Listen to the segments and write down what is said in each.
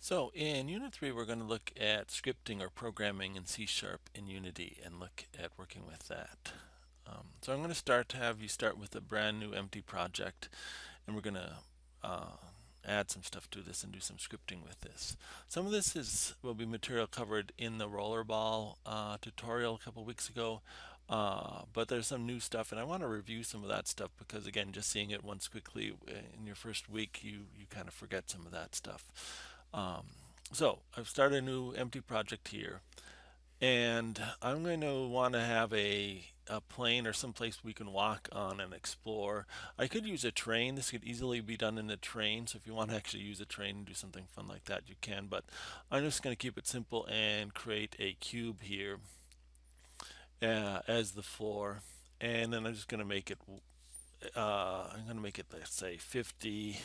So in Unit 3, we're going to look at scripting or programming in C# in Unity and look at working with that. So I'm going to have you start with a brand new empty project, and we're going to add some stuff to this and do some scripting with this. Some of this will be material covered in the rollerball tutorial a couple weeks ago, but there's some new stuff, and I want to review some of that stuff because, again, just seeing it once quickly in your first week, you kind of forget some of that stuff. Um, so I've started a new empty project here, and I'm going to want to have a plane or someplace we can walk on and explore. I could use a train. This could easily be done in a train. So if you want to actually use a train and do something fun like that, you can. But I'm just going to keep it simple and create a cube here as the floor. And then I'm just going to make it, let's say 50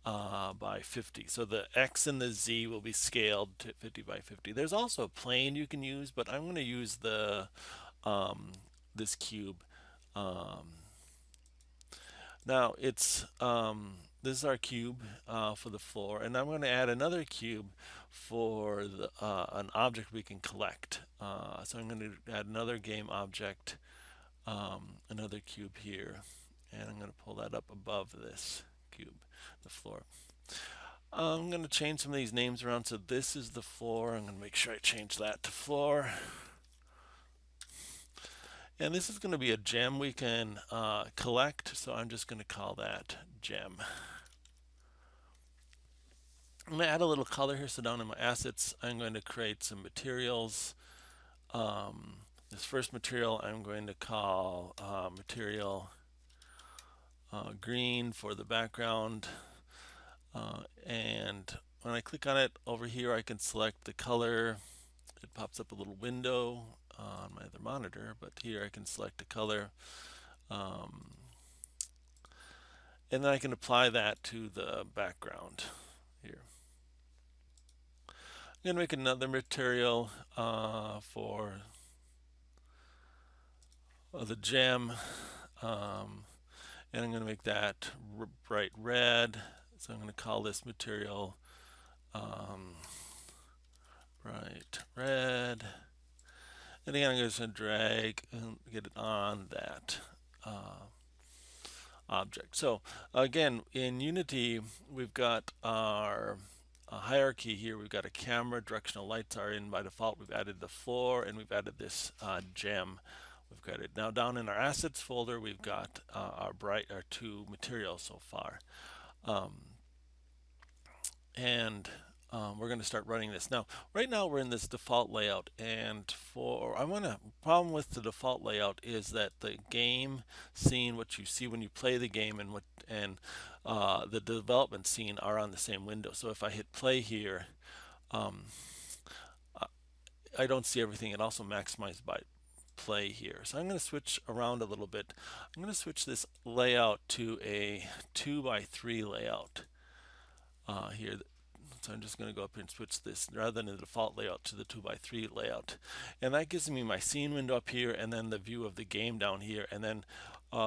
by 50. So the X and the Z will be scaled to 50 by 50. There's also a plane you can use, but I'm going to use um, this cube. Um, Now this is our cube for the floor, and I'm going to add another cube for an object we can collect. So I'm going to add another game object, another cube here, and I'm going to pull that up above this cube, the floor. I'm going to change some of these names around. So this is the floor. I'm going to make sure I change that to floor. And this is going to be a gem we can collect. So I'm just going to call that gem. I'm going to add a little color here. So down in my assets, I'm going to create some materials. This first material I'm going to call material green for the background. And when I click on it over here, I can select the color. It pops up a little window on my other monitor, but here I can select a color. And then I can apply that to the background here. I'm going to make another material for the gem, and I'm going to make that bright red. So I'm going to call this material bright red. And again, I'm just going to drag and get it on that object. So again, in Unity, we've got our hierarchy here. We've got a camera, directional lights are in by default. We've added the floor, and we've added this gem. We've got it now down in our assets folder. We've got our two materials so far, and we're going to start running this now. Right now we're in this default layout, and problem with the default layout is that the game scene, what you see when you play the game, and the development scene are on the same window. So if I hit play here, I don't see everything. It also maximized by play here. So I'm going to switch around a little bit. I'm going to switch this layout to a 2x3 layout here. So I'm just going to go up here and switch this rather than the default layout to the 2x3 layout. And that gives me my scene window up here and then the view of the game down here. And then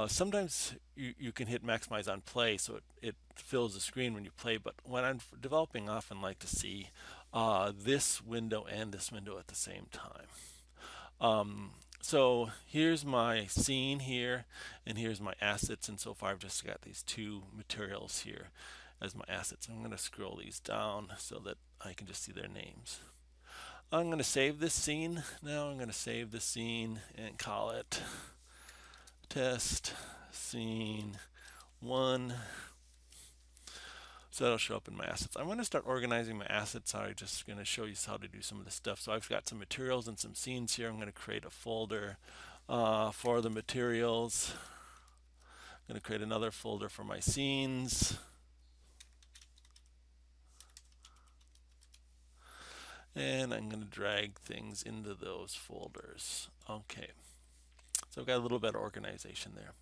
sometimes you can hit maximize on play so it fills the screen when you play. But when I'm developing, I often like to see this window and this window at the same time. So here's my scene here, and here's my assets, and so far I've just got these two materials here as my assets. I'm going to scroll these down so that I can just see their names. I'm going to save this scene. Now I'm going to save the scene and call it test scene 1. So that'll show up in my assets. I'm going to start organizing my assets. I'm just going to show you how to do some of this stuff. So I've got some materials and some scenes here. I'm going to create a folder for the materials. I'm going to create another folder for my scenes. And I'm going to drag things into those folders. Okay, so I've got a little bit of organization there.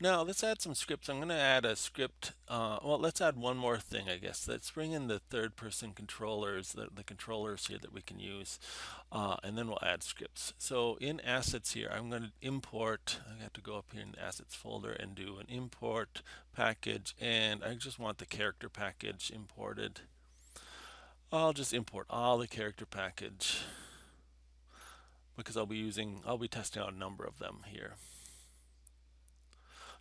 Now let's add some scripts. I'm going to add a script. Well, let's add one more thing, I guess. Let's bring in the third-person controllers, the controllers here that we can use, and then we'll add scripts. So in assets here, I'm going to import. I have to go up here in the assets folder and do an import package, and I just want the character package imported. I'll just import all the character package because I'll be testing out a number of them here.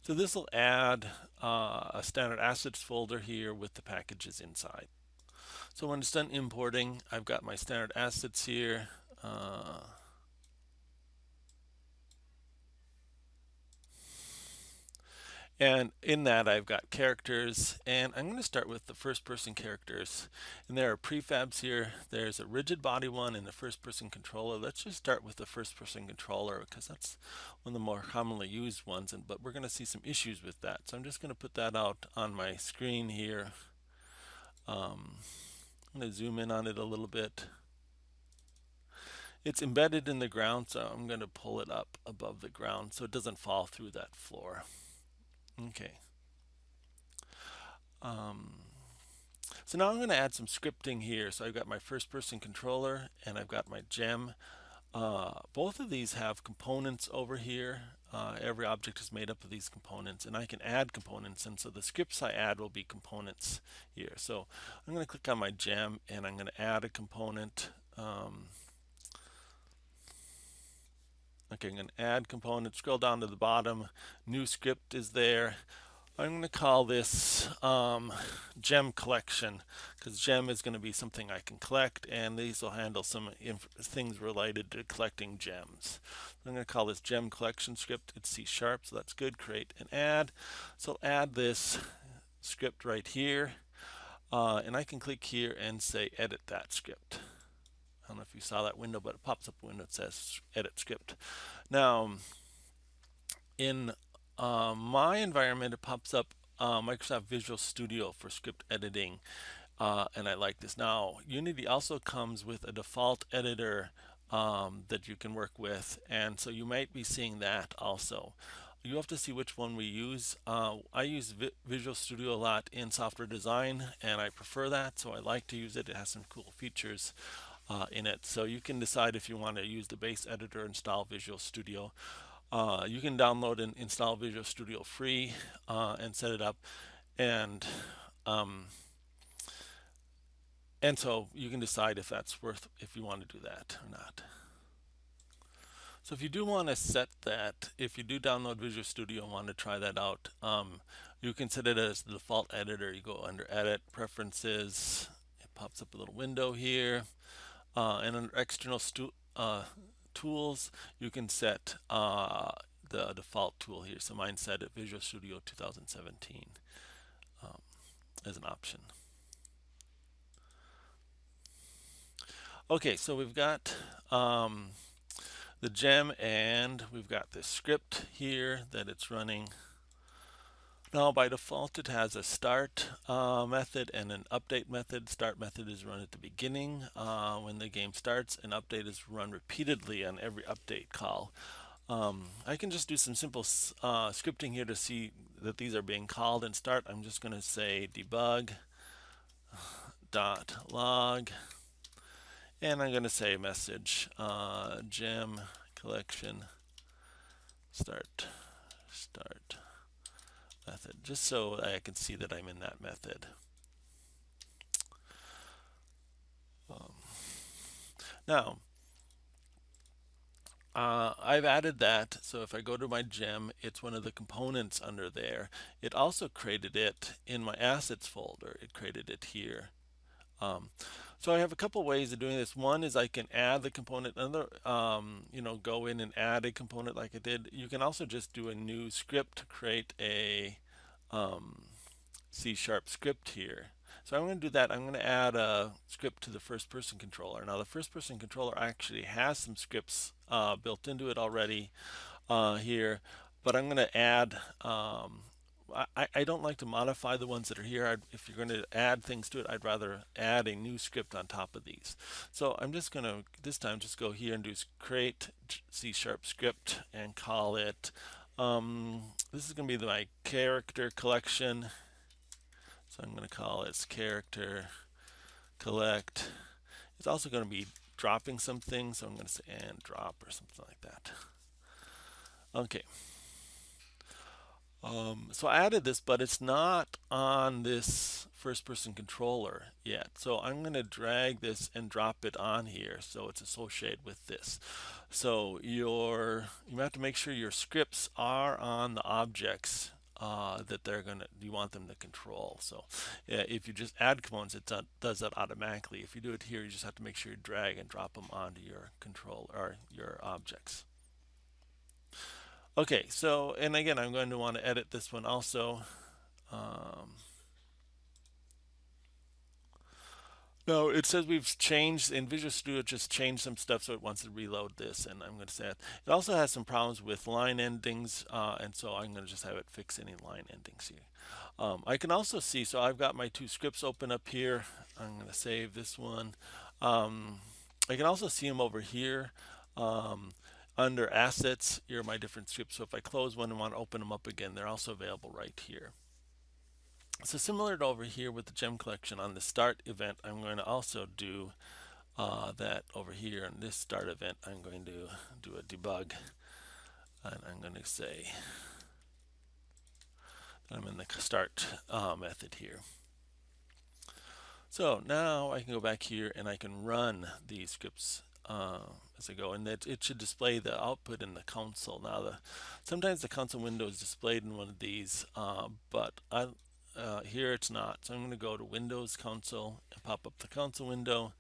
So this will add a standard assets folder here with the packages inside. So when it's done importing, I've got my standard assets here. And in that I've got characters, and I'm going to start with the first person characters. And there are prefabs here. There's a rigid body one and a first person controller. Let's just start with the first person controller because that's one of the more commonly used ones, but we're going to see some issues with that. So I'm just going to put that out on my screen here. I'm going to zoom in on it a little bit. It's embedded in the ground, so I'm going to pull it up above the ground so it doesn't fall through that floor. Okay. So now I'm going to add some scripting here. So I've got my first person controller and I've got my gem. Both of these have components over here. Every object is made up of these components, and I can add components, and so the scripts I add will be components here. So I'm going to click on my gem and I'm going to add a component. Okay, I'm going to add component, scroll down to the bottom, new script is there. I'm going to call this gem collection because gem is going to be something I can collect, and these will handle some things related to collecting gems. I'm going to call this gem collection script. It's C#, so that's good. Create and add. So I'll add this script right here, and I can click here and say edit that script. I don't know if you saw that window, but it pops up a window that says edit script. Now, in my environment, it pops up Microsoft Visual Studio for script editing, and I like this. Now, Unity also comes with a default editor that you can work with, and so you might be seeing that also. You have to see which one we use. I use Visual Studio a lot in software design, and I prefer that, so I like to use it. It has some cool features in it. So you can decide if you want to use the base editor, install Visual Studio. You can download and install Visual Studio free and set it up, and so you can decide if that's if you want to do that or not. So if you do want to set that, if you do download Visual Studio and want to try that out, you can set it as the default editor. You go under Edit, Preferences, it pops up a little window here, and under External Tools, you can set the default tool here. So mine set at Visual Studio 2017 as an option. Okay, so we've got the gem, and we've got this script here that it's running. Now by default it has a start method and an update method. Start method is run at the beginning when the game starts, and update is run repeatedly on every update call. I can just do some simple scripting here to see that these are being called in start. I'm just going to say debug dot log, and I'm going to say message gem collection start method, just so I can see that I'm in that method. Now I've added that, so if I go to my gem, it's one of the components under there. It also created it in my assets folder. It created it here. So I have a couple ways of doing this. One is I can add the component. Another, go in and add a component like I did. You can also just do a new script to create a C# script here. So I'm going to do that. I'm going to add a script to the first person controller. Now the first person controller actually has some scripts built into it already here, but I'm going to add I don't like to modify the ones that are here. If you're going to add things to it, I'd rather add a new script on top of these. So I'm just going to, this time, just go here and do create C# script and call it This is going to be my character collection. So I'm going to call it character collect. It's also going to be dropping something, so I'm going to say and drop or something like that. Okay. So I added this, but it's not on this first person controller yet. So I'm going to drag this and drop it on here so it's associated with this. So you have to make sure your scripts are on the objects that you want them to control. So if you just add components, it does that automatically. If you do it here, you just have to make sure you drag and drop them onto your control or your objects. Okay, so, and again, I'm going to want to edit this one also. Now, it says we've changed, in Visual Studio just changed some stuff, so it wants to reload this, and I'm going to say it. It also has some problems with line endings, and so I'm going to just have it fix any line endings here. I can also see, so I've got my two scripts open up here. I'm going to save this one. I can also see them over here. Under assets, here are my different scripts. So if I close one and want to open them up again, they're also available right here. So similar to over here with the gem collection on the start event, I'm going to also do that over here in this start event. I'm going to do a debug, and I'm going to say that I'm in the start method here. So now I can go back here and I can run these scripts as I go, and it should display the output in the console. Now, sometimes the console window is displayed in one of these, but here it's not. So I'm going to go to Windows Console and pop up the console window,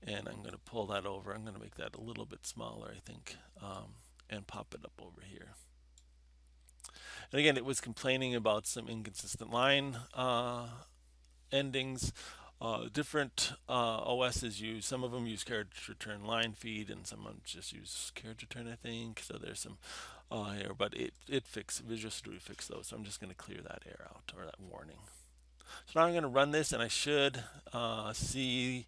and I'm going to pull that over. I'm going to make that a little bit smaller, I think, and pop it up over here. And again, it was complaining about some inconsistent line endings. Different OSs use, some of them use carriage return line feed, and some of them just use carriage return, I think. So there's some here, but Visual Studio fixed those. So I'm just going to clear that error out, or that warning. So now I'm going to run this, and I should see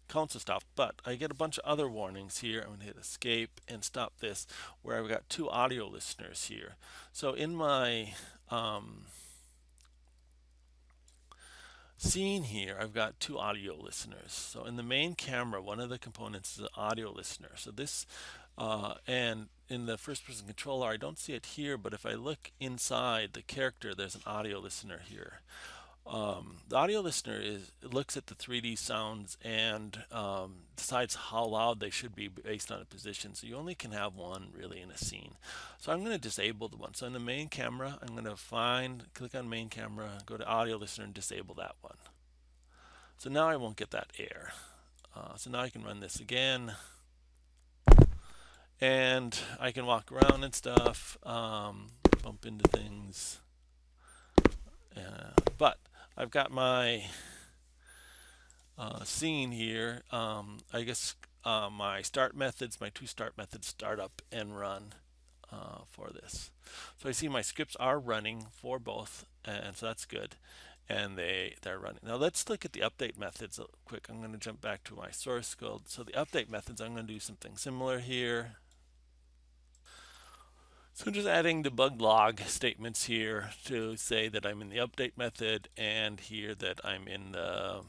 console stop, but I get a bunch of other warnings here. I'm going to hit escape and stop this, where I've got two audio listeners here. So in my scene here, I've got two audio listeners. So in the main camera, one of the components is an audio listener. So this, and in the first person controller, I don't see it here, but if I look inside the character, there's an audio listener here. The audio listener looks at the 3D sounds and decides how loud they should be based on a position. So you only can have one really in a scene. So I'm going to disable the one. So in the main camera, I'm going to click on main camera, go to audio listener, and disable that one. So now I won't get that error. So now I can run this again, and I can walk around and stuff, bump into things, but I've got my scene here. I guess my start methods, my two start methods, start up and run for this. So I see my scripts are running for both, and so that's good, and they're running. Now let's look at the update methods quick. I'm going to jump back to my source code. So the update methods, I'm going to do something similar here. So I'm just adding debug log statements here to say that I'm in the update method, and here that I'm in the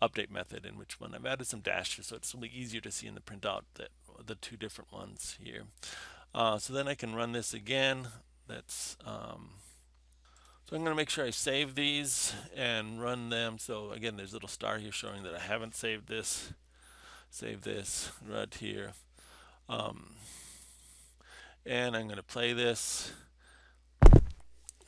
update method, in which one I've added some dashes so it's a little easier to see in the printout that the two different ones here. So then I can run this again. So I'm going to make sure I save these and run them. So again, there's a little star here showing that I haven't saved this. Save this right here. And I'm going to play this, and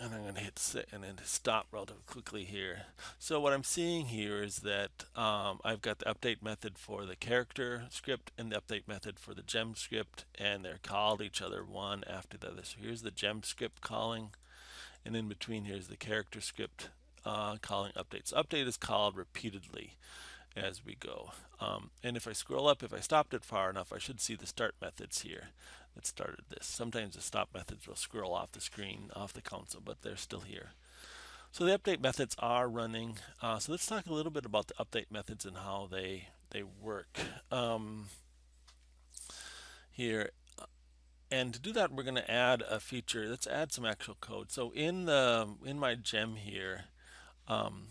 I'm going to hit and then stop relatively quickly here. So what I'm seeing here is that I've got the update method for the character script and the update method for the gem script, and they're called each other one after the other. So here's the gem script calling, and in between here's the character script calling updates. Update is called repeatedly as we go. And if I scroll up, if I stopped it far enough, I should see the start methods here that started this. Sometimes the stop methods will scroll off the screen, off the console, but they're still here. So the update methods are running. So let's talk a little bit about the update methods and how they work. Here, And to do that, we're going to add a feature. Let's add some actual code. So in my gem here, um,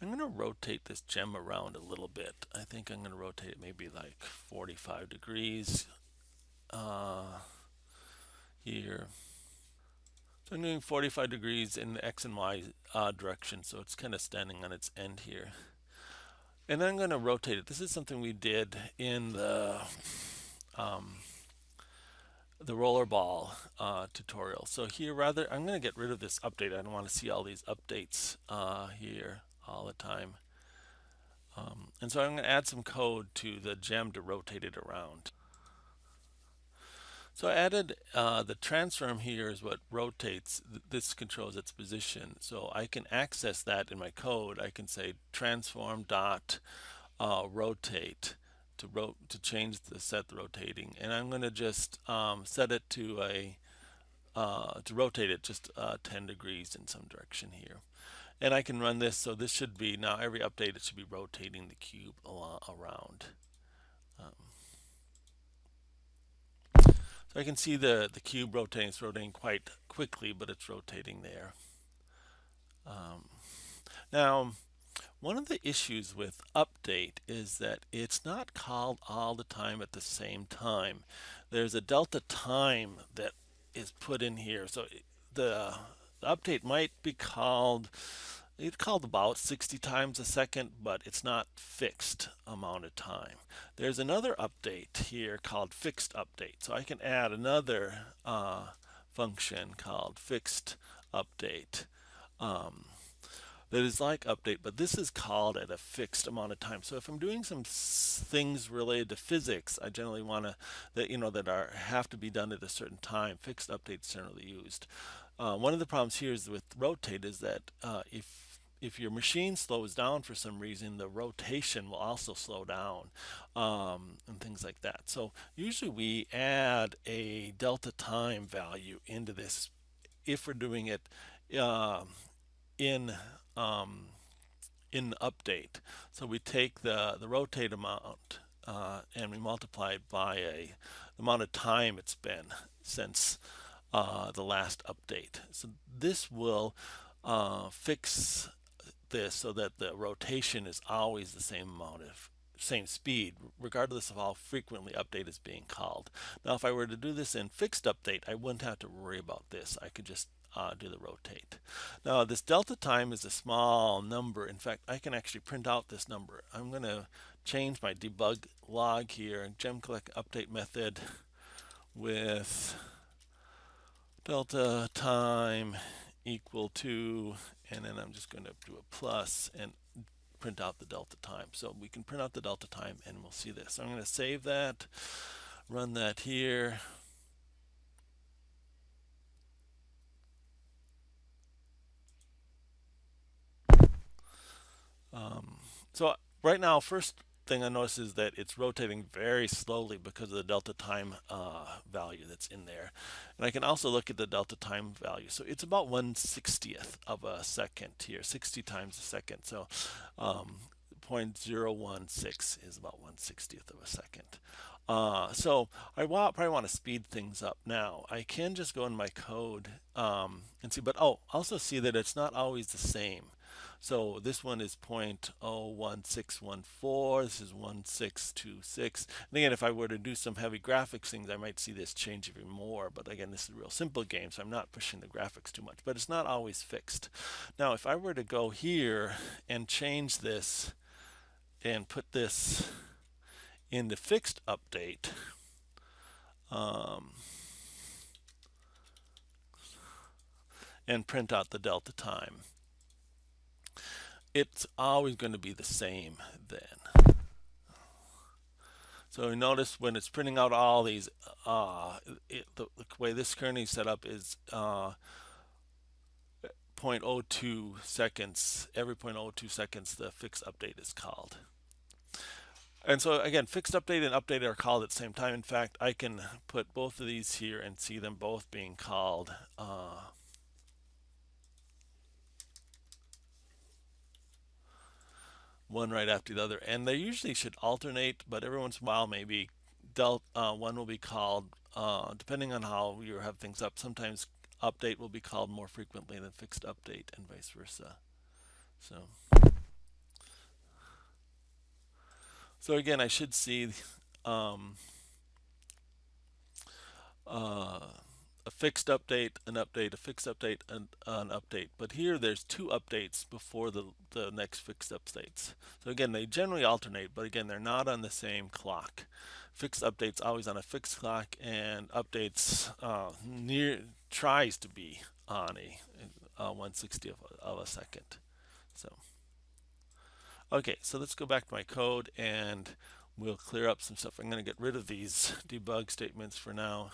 I'm going to rotate this gem around a little bit. I think I'm going to rotate it maybe like 45 degrees here. So I'm doing 45 degrees in the X and Y direction, so it's kind of standing on its end here. And then I'm going to rotate it. This is something we did in the rollerball tutorial. So here, I'm going to get rid of this update. I don't want to see all these updates here all the time. And so I'm going to add some code to the gem to rotate it around. So I added the transform here is what rotates. This controls its position. So I can access that in my code. I can say transform dot rotate to change the set the rotating, and I'm going to just set it to rotate it just 10 degrees in some direction here. And I can run this, so this should be, now every update it should be rotating the cube around. So I can see the cube rotating. It's rotating quite quickly, but it's rotating there. Now, one of the issues with update is that it's not called all the time at the same time. There's a delta time that is put in here. So the update might be called, it's called about 60 times a second, but it's not fixed amount of time. There's another update here called fixed update. So I can add another function called fixed update. That is like update, but this is called at a fixed amount of time. So if I'm doing some things related to physics, I generally want to that have to be done at a certain time. Fixed updates generally used. One of the problems here is with rotate is that if your machine slows down for some reason, the rotation will also slow down, and things like that. So usually we add a delta time value into this if we're doing it in update. So we take the rotate amount and we multiply it by the amount of time it's been since the last update. So this will fix this so that the rotation is always the same speed, regardless of how frequently update is being called. Now, if I were to do this in fixed update, I wouldn't have to worry about this. I could just do the rotate. Now, this delta time is a small number. In fact, I can actually print out this number. I'm going to change my debug log here, gem collect update method with delta time equal to, and then I'm just going to do a plus and print out the delta time. So we can print out the delta time and we'll see this. So I'm going to save that, run that here. So right now, first thing I notice is that it's rotating very slowly because of the delta time value that's in there. And I can also look at the delta time value. So it's about 1/60th of a second here, 60 times a second. So 0.016 is about 1/60th of a second. So I probably want to speed things up now. I can just go in my code and see, but also see that it's not always the same. So this one is 0.01614. This is 1626. And again, if I were to do some heavy graphics things, I might see this change even more. But again, this is a real simple game, so I'm not pushing the graphics too much. But it's not always fixed. Now, if I were to go here and change this and put this in the fixed update, and print out the delta time, it's always going to be the same then. So notice when it's printing out all these, the way this currently is set up is 0.02 seconds. Every 0.02 seconds, the fixed update is called. And so again, fixed update and update are called at the same time. In fact, I can put both of these here and see them both being called one right after the other, and they usually should alternate, but every once in a while maybe one will be called, depending on how you have things up, sometimes update will be called more frequently than fixed update and vice versa. So, so again, I should see um, uh, a fixed update, an update, a fixed update, and an update. But here there's two updates before the next fixed updates. So again, they generally alternate, but again, they're not on the same clock. Fixed updates always on a fixed clock, and updates near tries to be on a 1/60th of a second. So okay, so let's go back to my code and we'll clear up some stuff. I'm going to get rid of these debug statements for now.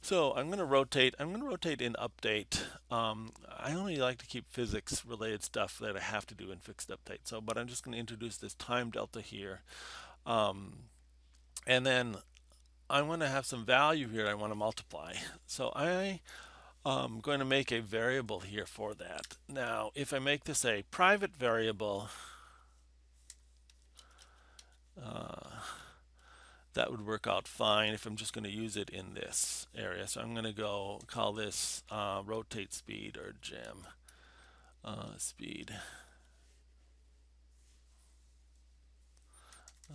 So I'm going to rotate. I'm going to rotate in update. I only like to keep physics related stuff that I have to do in fixed update. So, but I'm just going to introduce this time delta here. And then I want to have some value here I want to multiply. So I'm going to make a variable here for that. Now, if I make this a private variable, that would work out fine if I'm just going to use it in this area. So I'm going to go call this rotate speed or gem speed.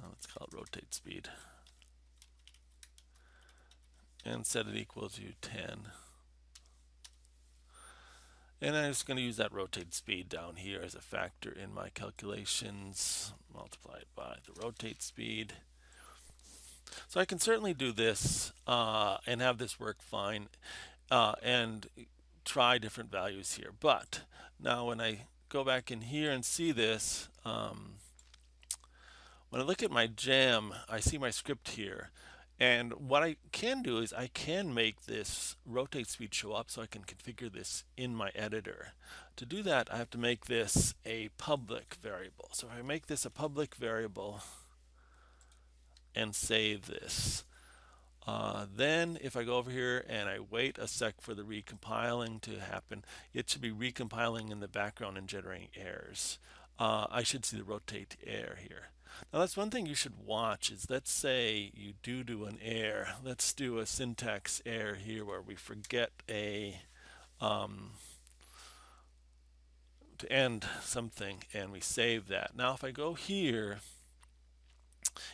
Let's call it rotate speed. And set it equal to 10. And I'm just going to use that rotate speed down here as a factor in my calculations, multiply it by the rotate speed. So I can certainly do this and have this work fine and try different values here. But now when I go back in here and see this, when I look at my gem, I see my script here. And what I can do is I can make this rotate speed show up so I can configure this in my editor. To do that, I have to make this a public variable. So if I make this a public variable and save this, then if I go over here and I wait a sec for the recompiling to happen, it should be recompiling in the background and generating errors. I should see the rotate error here. Now that's one thing you should watch is, let's say you do an error. Let's do a syntax error here where we forget a to end something and we save that. Now if I go here,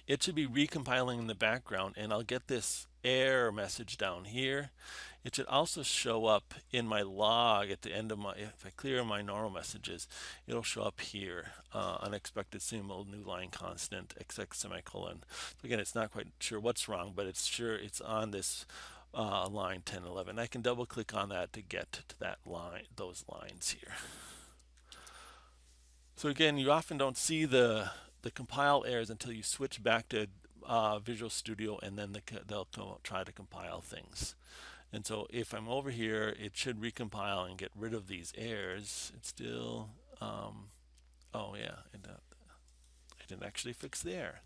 it should be recompiling in the background and I'll get this error message down here. It should also show up in my log at the end of my, if I clear my normal messages, it'll show up here, unexpected symbol, new line constant, XX semicolon. So again, it's not quite sure what's wrong, but it's sure it's on this line 10, 11. I can double click on that to get to that line, those lines here. So again, you often don't see the compile errors until you switch back to Visual Studio, and then they'll try to compile things. And so if I'm over here, it should recompile and get rid of these errors. It's still, oh yeah, I didn't actually fix the error.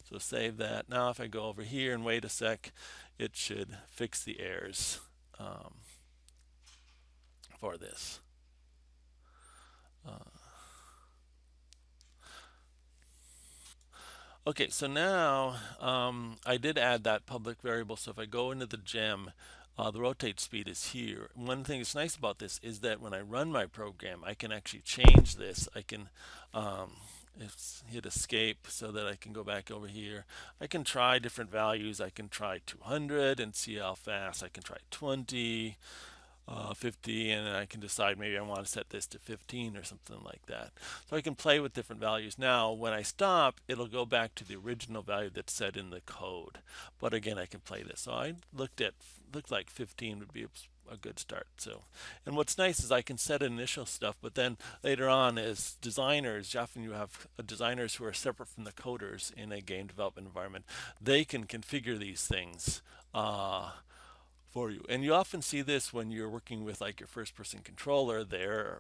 So save that. Now if I go over here and wait a sec, it should fix the errors for this. Okay, so now I did add that public variable. So if I go into the gem, the rotate speed is here. One thing that's nice about this is that when I run my program, I can actually change this. I can hit escape so that I can go back over here. I can try different values. I can try 200 and see how fast. I can try 20. 50, and I can decide maybe I want to set this to 15 or something like that. So I can play with different values. Now when I stop, it'll go back to the original value that's set in the code, but again I can play this. So I looked like 15 would be a good start. So, and what's nice is I can set initial stuff, but then later on as designers, often you have designers who are separate from the coders in a game development environment. They can configure these things for you. And you often see this when you're working with like your first person controller there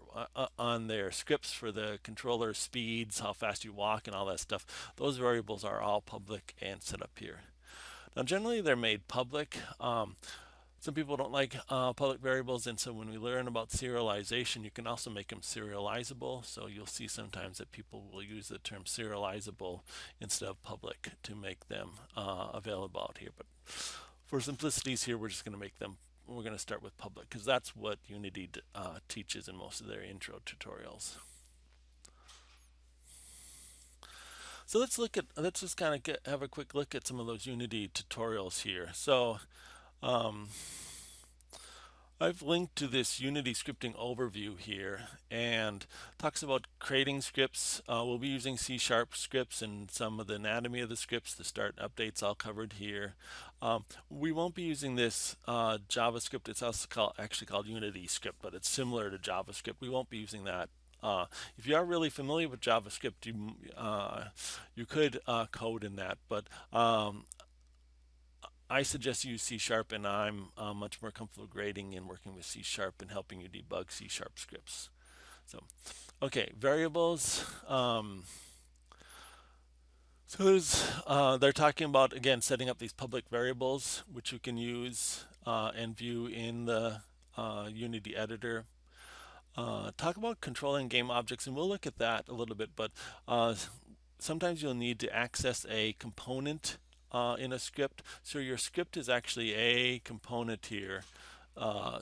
on their scripts for the controller speeds, how fast you walk and all that stuff. Those variables are all public and set up here. Now generally they're made public. Some people don't like public variables, and so when we learn about serialization, you can also make them serializable. So you'll see sometimes that people will use the term serializable instead of public to make them available out here. But for simplicities here, we're just going to make them, we're going to start with public because that's what Unity teaches in most of their intro tutorials. So let's just kind of have a quick look at some of those Unity tutorials here. So I've linked to this Unity scripting overview here and talks about creating scripts. We'll be using C# scripts and some of the anatomy of the scripts, the start updates all covered here. We won't be using this JavaScript. It's also actually called Unity script, but it's similar to JavaScript. We won't be using that. If you are really familiar with JavaScript, you could code in that, but I suggest you use C#, and I'm much more comfortable grading and working with C# and helping you debug C# scripts. So, okay, variables. They're talking about, again, setting up these public variables, which you can use and view in the Unity editor. Talk about controlling game objects, and we'll look at that a little bit, but sometimes you'll need to access a component in a script. So your script is actually a component here.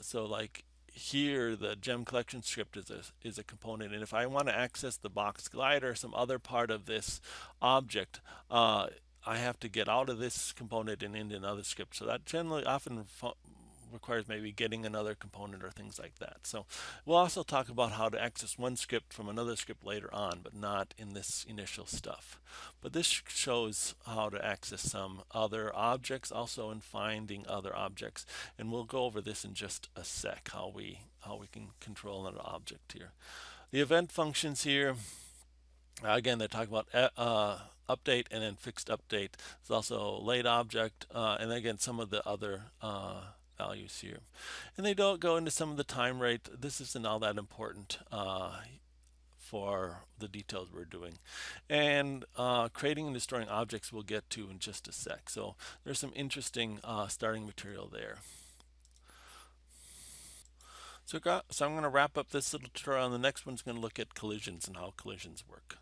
So like here, the gem collection script is a component, and if I want to access the box glider or some other part of this object, I have to get out of this component and into another script. So that generally often requires maybe getting another component or things like that. So we'll also talk about how to access one script from another script later on, but not in this initial stuff. But this shows how to access some other objects, also in finding other objects. And we'll go over this in just a sec, how we can control an object here. The event functions here, again, they're talking about update and then fixed update. There's also late object, and again, some of the other values here. And they don't go into some of the time rate. This isn't all that important for the details we're doing. And creating and destroying objects we'll get to in just a sec. So there's some interesting starting material there. So I'm going to wrap up this little tutorial, and the next one's going to look at collisions and how collisions work.